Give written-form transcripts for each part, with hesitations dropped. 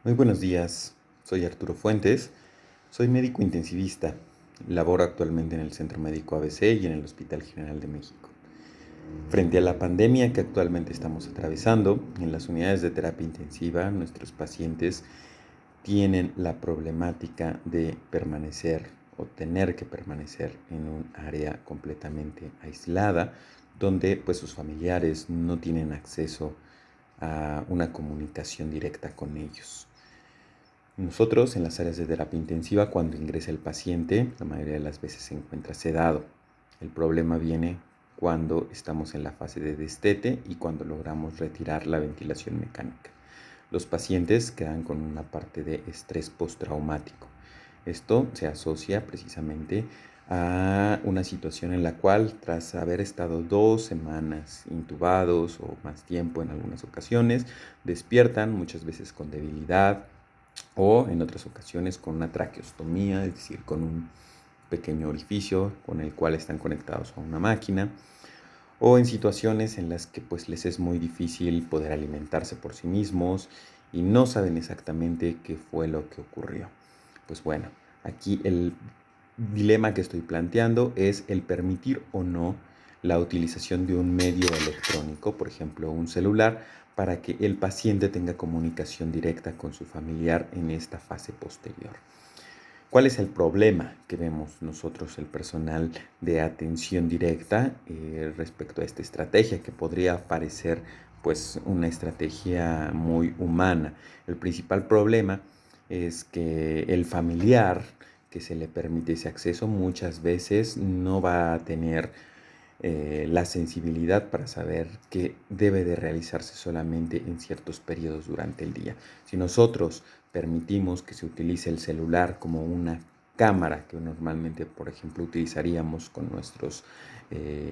Muy buenos días, soy Arturo Fuentes, soy médico intensivista, laboro actualmente en el Centro Médico ABC y en el Hospital General de México. Frente a la pandemia que actualmente estamos atravesando, en las unidades de terapia intensiva, nuestros pacientes tienen la problemática de permanecer o tener que permanecer en un área completamente aislada, donde pues sus familiares no tienen acceso a una comunicación directa con ellos. Nosotros en las áreas de terapia intensiva, cuando ingresa el paciente, la mayoría de las veces se encuentra sedado. El problema viene cuando estamos en la fase de destete y cuando logramos retirar la ventilación mecánica. Los pacientes quedan con una parte de estrés postraumático. Esto se asocia precisamente a una situación en la cual, tras haber estado 2 semanas intubados o más tiempo en algunas ocasiones, despiertan muchas veces con debilidad, o en otras ocasiones con una traqueostomía, es decir, con un pequeño orificio con el cual están conectados a una máquina, o en situaciones en las que pues les es muy difícil poder alimentarse por sí mismos y no saben exactamente qué fue lo que ocurrió. Pues bueno, aquí el dilema que estoy planteando es el permitir o no la utilización de un medio electrónico, por ejemplo un celular, para que el paciente tenga comunicación directa con su familiar en esta fase posterior. ¿Cuál es el problema que vemos nosotros, el personal de atención directa, respecto a esta estrategia que podría parecer pues una estrategia muy humana? El principal problema es que el familiar que se le permite ese acceso muchas veces no va a tener la sensibilidad para saber que debe de realizarse solamente en ciertos periodos durante el día. Si nosotros permitimos que se utilice el celular como una cámara que normalmente, por ejemplo, utilizaríamos con nuestros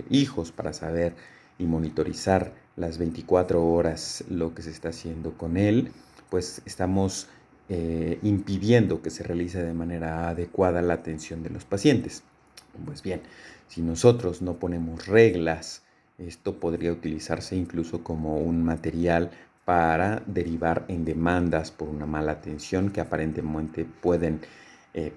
hijos para saber y monitorizar las 24 horas lo que se está haciendo con él, pues estamos impidiendo que se realice de manera adecuada la atención de los pacientes. Pues bien, si nosotros no ponemos reglas, esto podría utilizarse incluso como un material para derivar en demandas por una mala atención que aparentemente pueden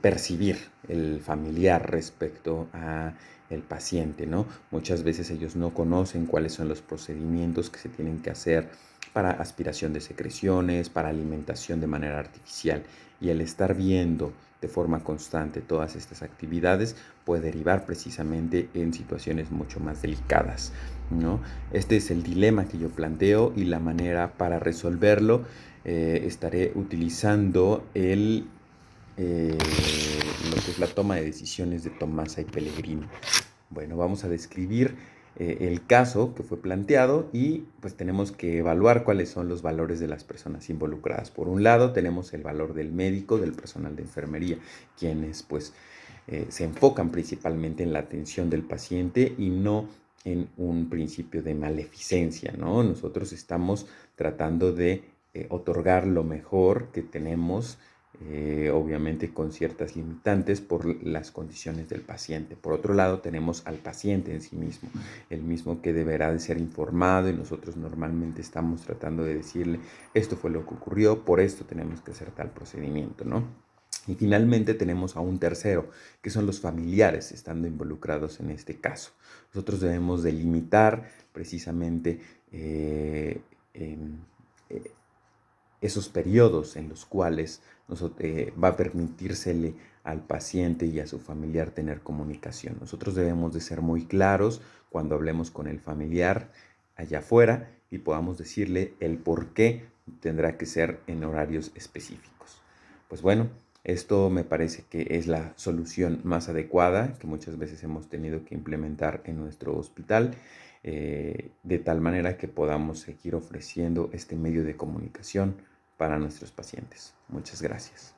percibir el familiar respecto a el paciente, ¿no? Muchas veces ellos no conocen cuáles son los procedimientos que se tienen que hacer para aspiración de secreciones, para alimentación de manera artificial, y el estar viendo de forma constante todas estas actividades puede derivar precisamente en situaciones mucho más delicadas, ¿no? Este es el dilema que yo planteo y la manera para resolverlo. Estaré utilizando lo que es la toma de decisiones de Tomasa y Pellegrini. Bueno, vamos a describir el caso que fue planteado y pues tenemos que evaluar cuáles son los valores de las personas involucradas. Por un lado tenemos el valor del médico, del personal de enfermería, quienes pues se enfocan principalmente en la atención del paciente y no en un principio de maleficencia, ¿no? Nosotros estamos tratando de otorgar lo mejor que tenemos, obviamente con ciertas limitantes por las condiciones del paciente. Por otro lado, tenemos al paciente en sí mismo, el mismo que deberá de ser informado, y nosotros normalmente estamos tratando de decirle, esto fue lo que ocurrió, por esto tenemos que hacer tal procedimiento, ¿no? Y finalmente tenemos a un tercero, que son los familiares estando involucrados en este caso. Nosotros debemos delimitar precisamente en, eh, esos periodos en los cuales va a permitírsele al paciente y a su familiar tener comunicación. Nosotros debemos de ser muy claros cuando hablemos con el familiar allá afuera y podamos decirle el por qué tendrá que ser en horarios específicos. Pues bueno, esto me parece que es la solución más adecuada que muchas veces hemos tenido que implementar en nuestro hospital, de tal manera que podamos seguir ofreciendo este medio de comunicación para nuestros pacientes. Muchas gracias.